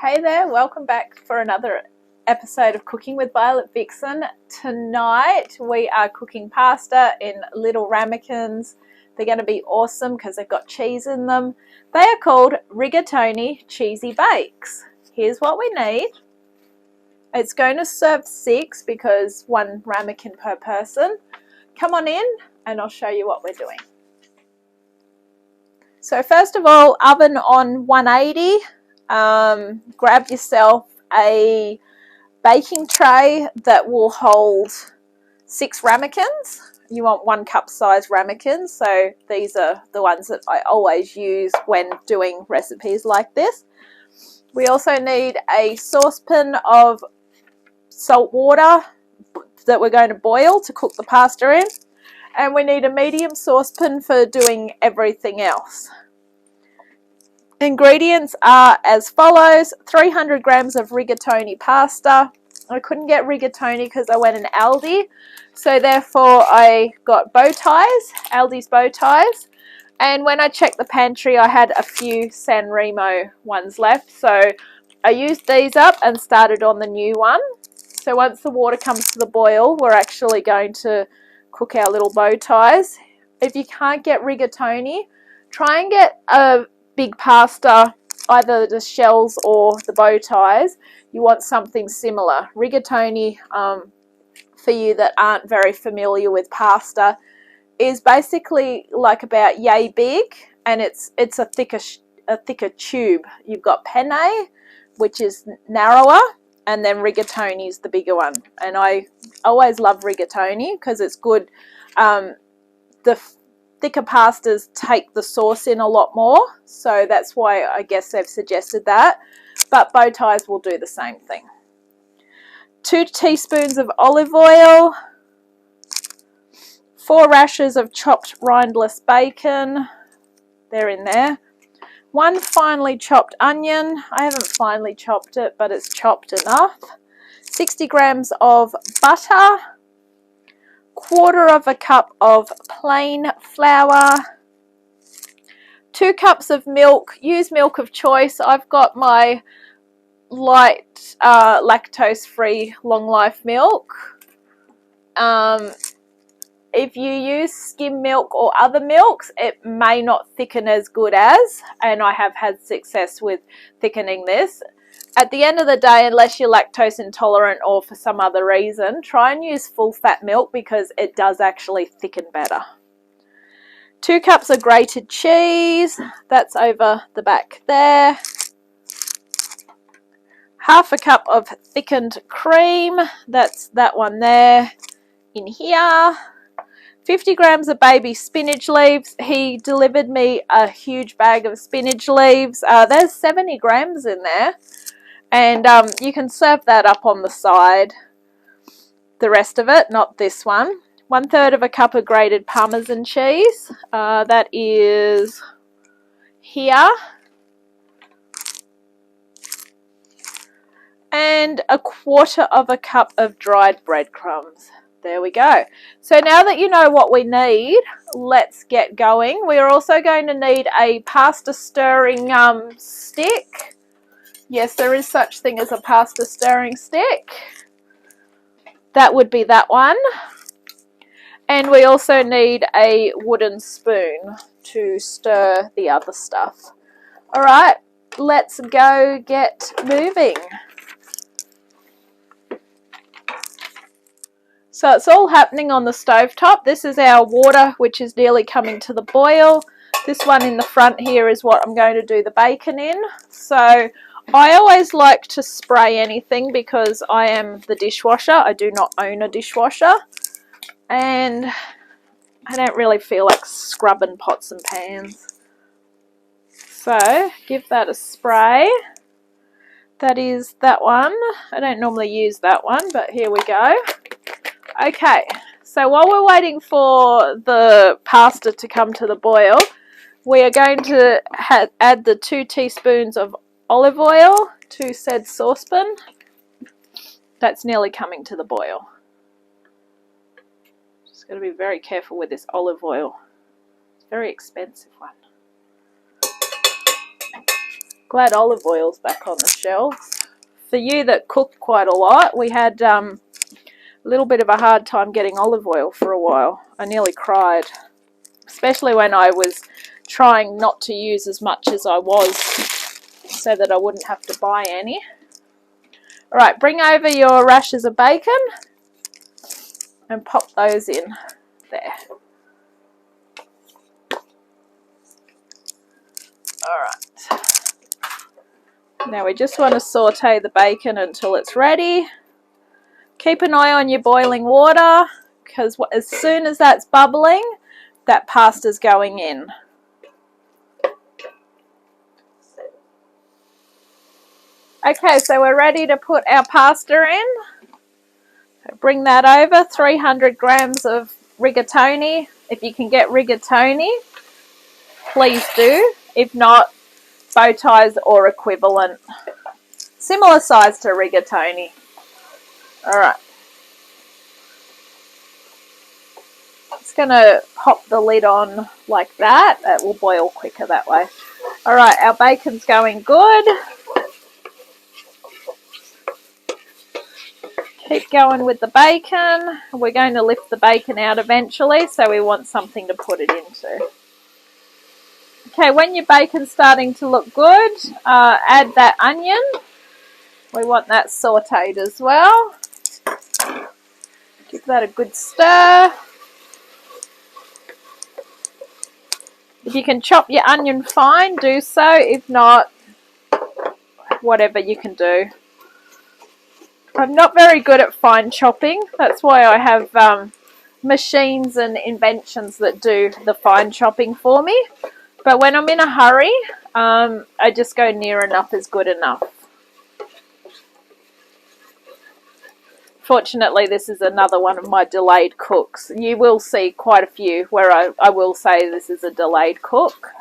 Hey there, welcome back for another episode of Cooking with Violet Vixen. Tonight we are cooking pasta in little ramekins. They're going to be awesome because they've got cheese in them. They are called rigatoni cheesy bakes. Here's what we need. It's going to serve 6 because 1 ramekin per person. Come on in and I'll show you what we're doing. So first of all, oven on 180. Grab yourself a baking tray that will hold 6 ramekins. You want 1 cup size ramekins, so these are the ones that I always use when doing recipes like this. We also need a saucepan of salt water that we're going to boil to cook the pasta in, and we need a medium saucepan for doing everything else. Ingredients are as follows: 300 grams of rigatoni pasta. I couldn't get rigatoni because I went in Aldi, so therefore I got bow ties, Aldi's bow ties, and when I checked the pantry I had a few San Remo ones left, so I used these up and started on the new one. So once the water comes to the boil, we're actually going to cook our little bow ties. If you can't get rigatoni, try and get a big pasta, either the shells or the bow ties. You want something similar. Rigatoni, for you that aren't very familiar with pasta, is basically like about yay big, and it's a thicker tube. You've got penne, which is narrower, and then rigatoni is the bigger one. And I always love rigatoni because it's good. The thicker pastas take the sauce in a lot more, so that's why I guess they've suggested that, but bow ties will do the same thing. 2 teaspoons of olive oil, 4 rashers of chopped rindless bacon, they're in there, 1 finely chopped onion. I haven't finely chopped it, but it's chopped enough, 60 grams of butter, 1/4 cup of plain flour, 2 cups of milk. Use milk of choice. I've got my light lactose-free long life milk. If you use skim milk or other milks, it may not thicken as good as, and I have had success with thickening this. At the end of the day, unless you're lactose intolerant or for some other reason, try and use full fat milk because it does actually thicken better. 2 cups of grated cheese, that's over the back there. 1/2 cup of thickened cream, that's that one there in here. 50 grams of baby spinach leaves. He delivered me a huge bag of spinach leaves. There's 70 grams in there. And you can serve that up on the side, the rest of it, not this one. 1/3 cup of grated Parmesan cheese, that is here. And 1/4 cup of dried breadcrumbs. There we go. So now that you know what we need, let's get going. We're also going to need a pasta stirring stick. Yes, there is such thing as a pasta stirring stick. That would be that one. And we also need a wooden spoon to stir the other stuff. All right, let's go get moving. So it's all happening on the stovetop. This is our water, which is nearly coming to the boil. This one in the front here is what I'm going to do the bacon in. So I always like to spray anything because I am the dishwasher. I do not own a dishwasher, and I don't really feel like scrubbing pots and pans. So give that a spray. That is that one. I don't normally use that one, but here we go. Okay, so while we're waiting for the pasta to come to the boil, we are going to add the 2 teaspoons of olive oil to said saucepan. That's nearly coming to the boil. Just got to be very careful with this olive oil. It's a very expensive one. Glad olive oil's back on the shelves. For you that cook quite a lot, we had a little bit of a hard time getting olive oil for a while. I nearly cried, especially when I was trying not to use as much as I was so that I wouldn't have to buy any. Alright, bring over your rashers of bacon and pop those in there. Alright. Now we just want to saute the bacon until it's ready. Keep an eye on your boiling water, because as soon as that's bubbling, that pasta's going in. Okay, so we're ready to put our pasta in. So bring that over, 300 grams of rigatoni. If you can get rigatoni, please do. If not, bow ties or equivalent. Similar size to rigatoni. Alright. Just going to pop the lid on like that. It will boil quicker that way. Alright, our bacon's going good. Keep going with the bacon. We're going to lift the bacon out eventually, so we want something to put it into. Okay, when your bacon's starting to look good, add that onion. We want that sauteed as well. Give that a good stir. If you can chop your onion fine, do so. If not, whatever you can do. I'm not very good at fine chopping. That's why I have machines and inventions that do the fine chopping for me. But when I'm in a hurry, I just go near enough is good enough. Fortunately, this is another one of my delayed cooks. You will see quite a few where I will say this is a delayed cook.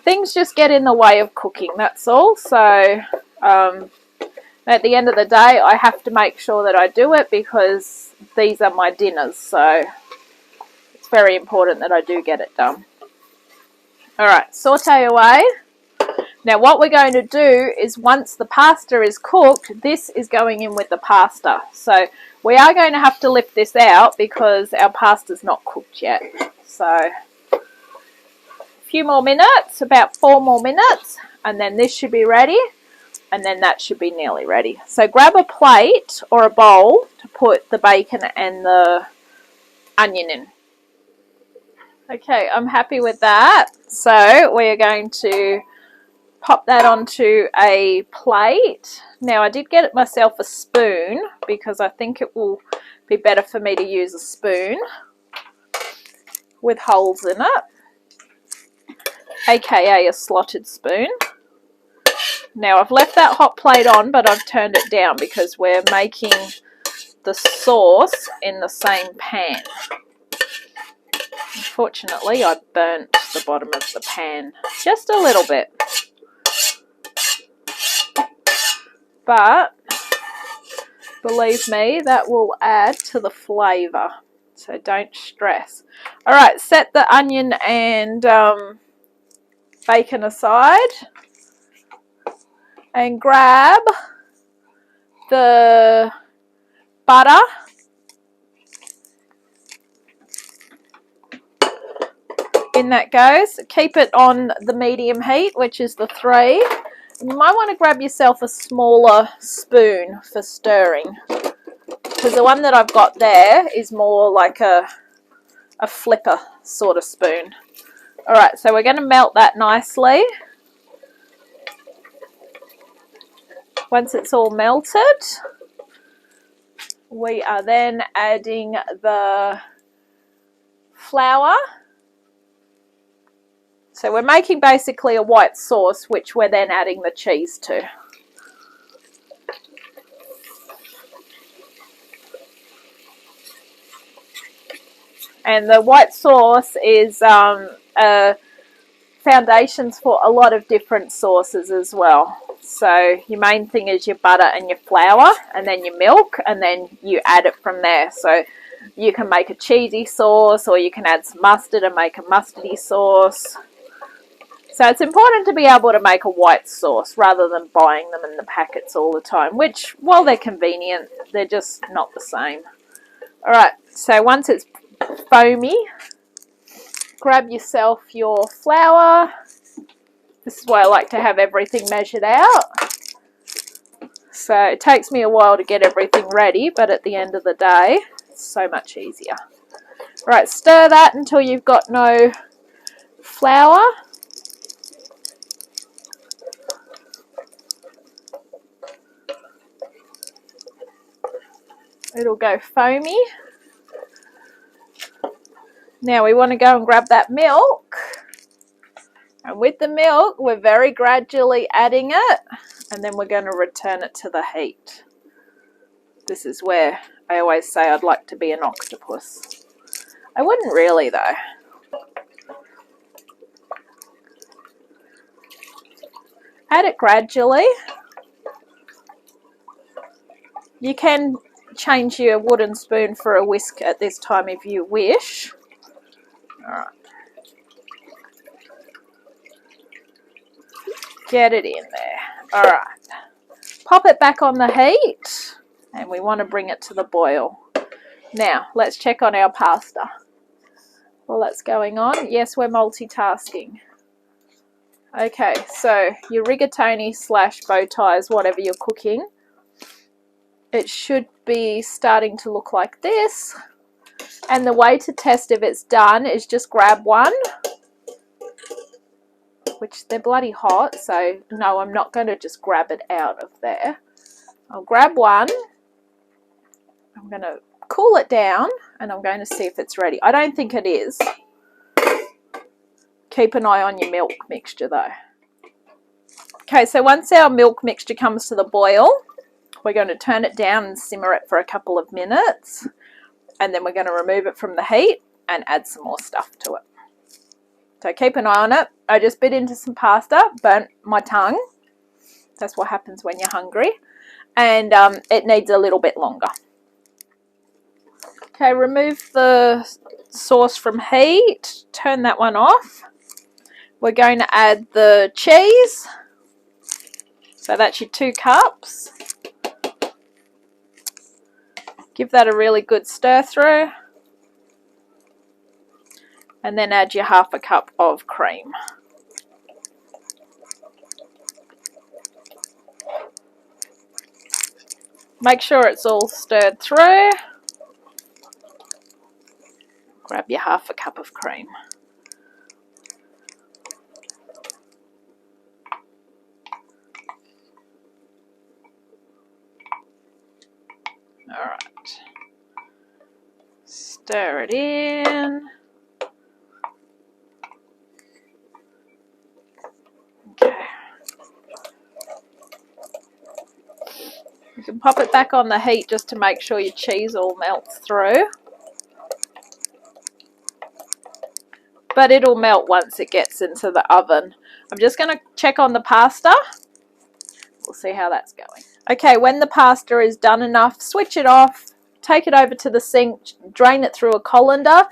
Things just get in the way of cooking, that's all. So at the end of the day, I have to make sure that I do it because these are my dinners. So it's very important that I do get it done. Alright, saute away. Now what we're going to do is once the pasta is cooked, this is going in with the pasta. So we are going to have to lift this out because our pasta's not cooked yet. So a few more minutes, about 4 more minutes, and then this should be ready. And then that should be nearly ready. So grab a plate or a bowl to put the bacon and the onion in. Okay, I'm happy with that. So we're going to pop that onto a plate. Now I did get myself a spoon because I think it will be better for me to use a spoon with holes in it, aka a slotted spoon. Now I've left that hot plate on, but I've turned it down because we're making the sauce in the same pan. Unfortunately, I burnt the bottom of the pan just a little bit. But believe me, that will add to the flavour. So don't stress. Alright, set the onion and bacon aside. And grab the butter. In that goes. Keep it on the medium heat, which is the 3. And you might want to grab yourself a smaller spoon for stirring, because the one that I've got there is more like a flipper sort of spoon. Alright, so we're going to melt that nicely. Once it's all melted, we are then adding the flour. So we're making basically a white sauce, which we're then adding the cheese to. And the white sauce is foundations for a lot of different sauces as well. So your main thing is your butter and your flour, and then your milk, and then you add it from there. So you can make a cheesy sauce, or you can add some mustard and make a mustardy sauce. So it's important to be able to make a white sauce rather than buying them in the packets all the time, which, while they're convenient, they're just not the same. Alright, so once it's foamy, grab yourself your flour. This is why I like to have everything measured out. So it takes me a while to get everything ready, but at the end of the day, it's so much easier. Right, stir that until you've got no flour. It'll go foamy. Now we want to go and grab that milk. And with the milk, we're very gradually adding it. And then we're going to return it to the heat. This is where I always say I'd like to be an octopus. I wouldn't really though. Add it gradually. You can change your wooden spoon for a whisk at this time if you wish. Alright. Get it in there. Alright. Pop it back on the heat. And we want to bring it to the boil. Now, let's check on our pasta. While that's going on, yes, we're multitasking. Okay, so your rigatoni / bow ties, whatever you're cooking, it should be starting to look like this. And the way to test if it's done is just grab one, which they're bloody hot, so no, I'm not going to just grab it out of there. I'll grab one. I'm going to cool it down and I'm going to see if it's ready. I don't think it is. Keep an eye on your milk mixture though. Okay, so once our milk mixture comes to the boil, we're going to turn it down and simmer it for a couple of minutes. And then we're going to remove it from the heat and add some more stuff to it. So keep an eye on it. I just bit into some pasta, burnt my tongue. That's what happens when you're hungry. And it needs a little bit longer. Okay, remove the sauce from heat. Turn that one off. We're going to add the cheese. So that's your 2 cups. Give that a really good stir through. And then add your 1/2 cup of cream. Make sure it's all stirred through. Grab your 1/2 cup of cream. Alright. Stir it in. Okay. You can pop it back on the heat just to make sure your cheese all melts through. But it'll melt once it gets into the oven. I'm just going to check on the pasta. We'll see how that's going. Okay, when the pasta is done enough, switch it off, take it over to the sink, drain it through a colander,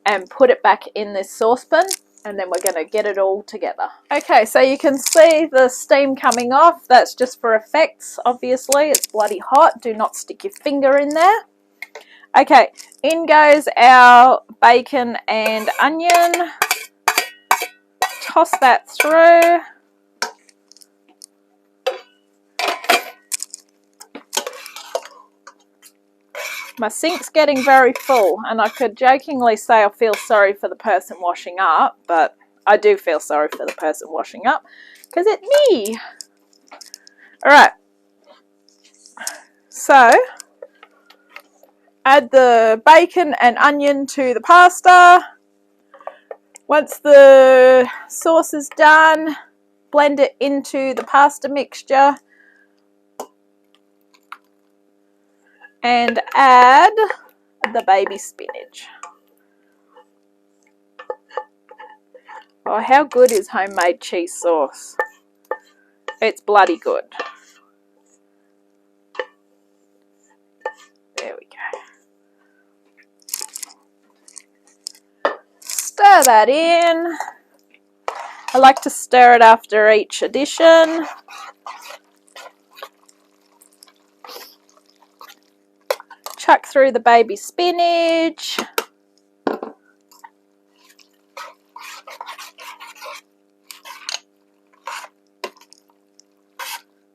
and put it back in this saucepan, and then we're going to get it all together. Okay, so you can see the steam coming off. That's just for effects, obviously. It's bloody hot. Do not stick your finger in there. Okay, in goes our bacon and onion. Toss that through. My sink's getting very full, and I could jokingly say I feel sorry for the person washing up, but I do feel sorry for the person washing up because it's me. Alright, so add the bacon and onion to the pasta. Once the sauce is done, blend it into the pasta mixture. And add the baby spinach. Oh, how good is homemade cheese sauce? It's bloody good. There we go. Stir that in. I like to stir it after each addition. Chuck through the baby spinach.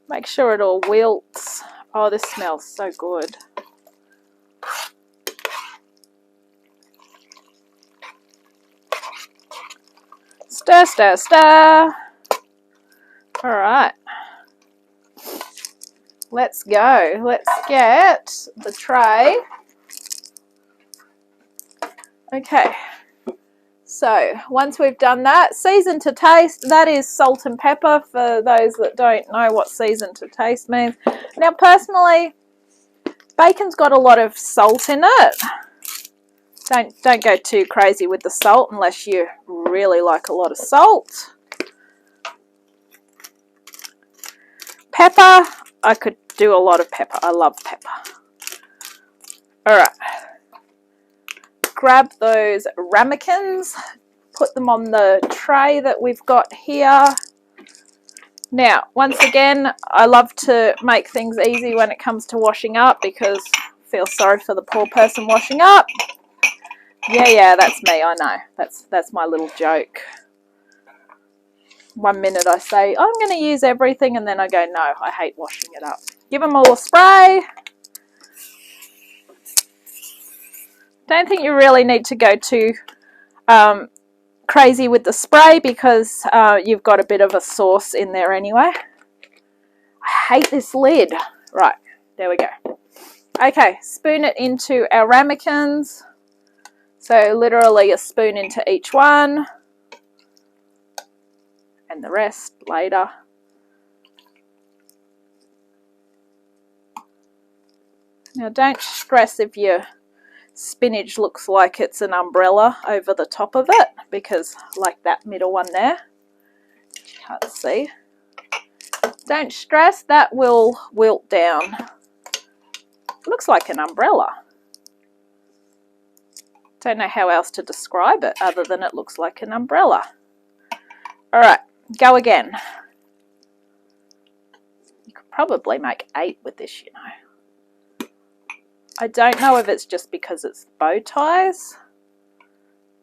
Make sure it all wilts. Oh, this smells so good. Stir, stir, stir. All right. Let's go. Let's get the tray. Okay. So once we've done that, season to taste, that is salt and pepper for those that don't know what season to taste means. Now personally, bacon's got a lot of salt in it. Don't go too crazy with the salt unless you really like a lot of salt. Pepper, I could do a lot of pepper. I love pepper. Alright. Grab those ramekins, put them on the tray that we've got here. Now, once again, I love to make things easy when it comes to washing up because I feel sorry for the poor person washing up. Yeah, that's me, I know. That's my little joke. One minute I say, I'm going to use everything, and then I go, no, I hate washing it up. Give them all a spray. Don't think you really need to go too crazy with the spray because you've got a bit of a sauce in there anyway. I hate this lid. Right, there we go. Okay, spoon it into our ramekins. So literally a spoon into each one. And the rest later. Now don't stress if your spinach looks like it's an umbrella over the top of it, because like that middle one there, you can't see. Don't stress, that will wilt down. Looks like an umbrella. Don't know how else to describe it other than it looks like an umbrella. Alright, go again. You could probably make 8 with this, you know. I don't know if it's just because it's bow ties,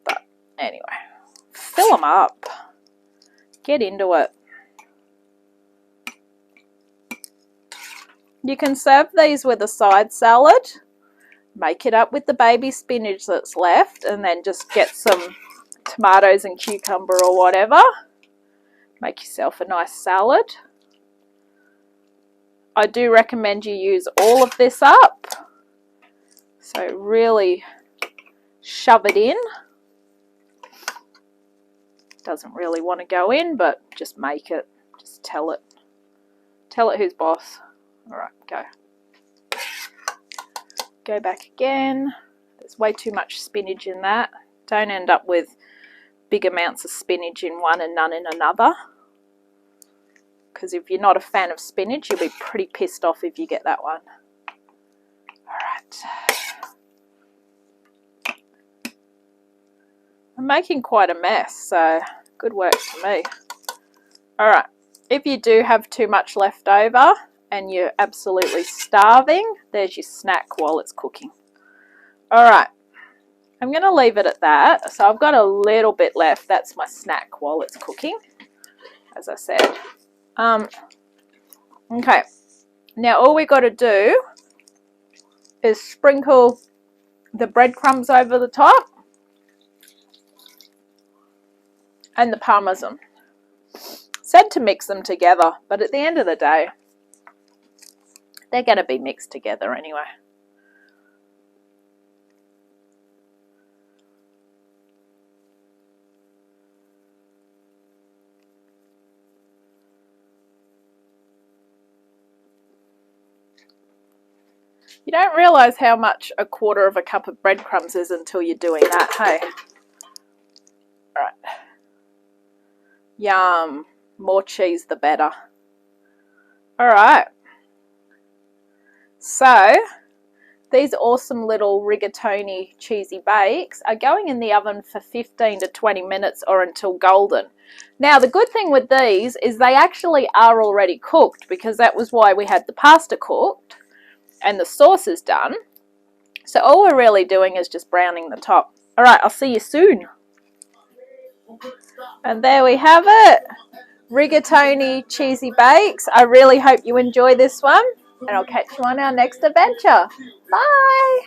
but anyway, fill them up. Get into it. You can serve these with a side salad. Make it up with the baby spinach that's left, and then just get some tomatoes and cucumber or whatever. Make yourself a nice salad. I do recommend you use all of this up. So really shove it in. Doesn't really want to go in, but just make it. Just tell it. Tell it who's boss. Alright, go. Go back again. There's way too much spinach in that. Don't end up with big amounts of spinach in one and none in another. Because if you're not a fan of spinach, you'll be pretty pissed off if you get that one. Alright. I'm making quite a mess, so good work to me. Alright, if you do have too much left over and you're absolutely starving, there's your snack while it's cooking. Alright, I'm going to leave it at that. So I've got a little bit left. That's my snack while it's cooking, as I said. Okay, now all we got to do is sprinkle the breadcrumbs over the top and the parmesan. Said to mix them together, but at the end of the day, they're going to be mixed together anyway. You don't realise how much a quarter of a cup of breadcrumbs is until you're doing that, hey? Alright. Yum. More cheese the better. Alright. So, these awesome little rigatoni cheesy bakes are going in the oven for 15 to 20 minutes or until golden. Now, the good thing with these is they actually are already cooked, because that was why we had the pasta cooked and the sauce is done. So all we're really doing is just browning the top. All right, I'll see you soon. And there we have it. Rigatoni cheesy bakes. I really hope you enjoy this one, and I'll catch you on our next adventure. Bye.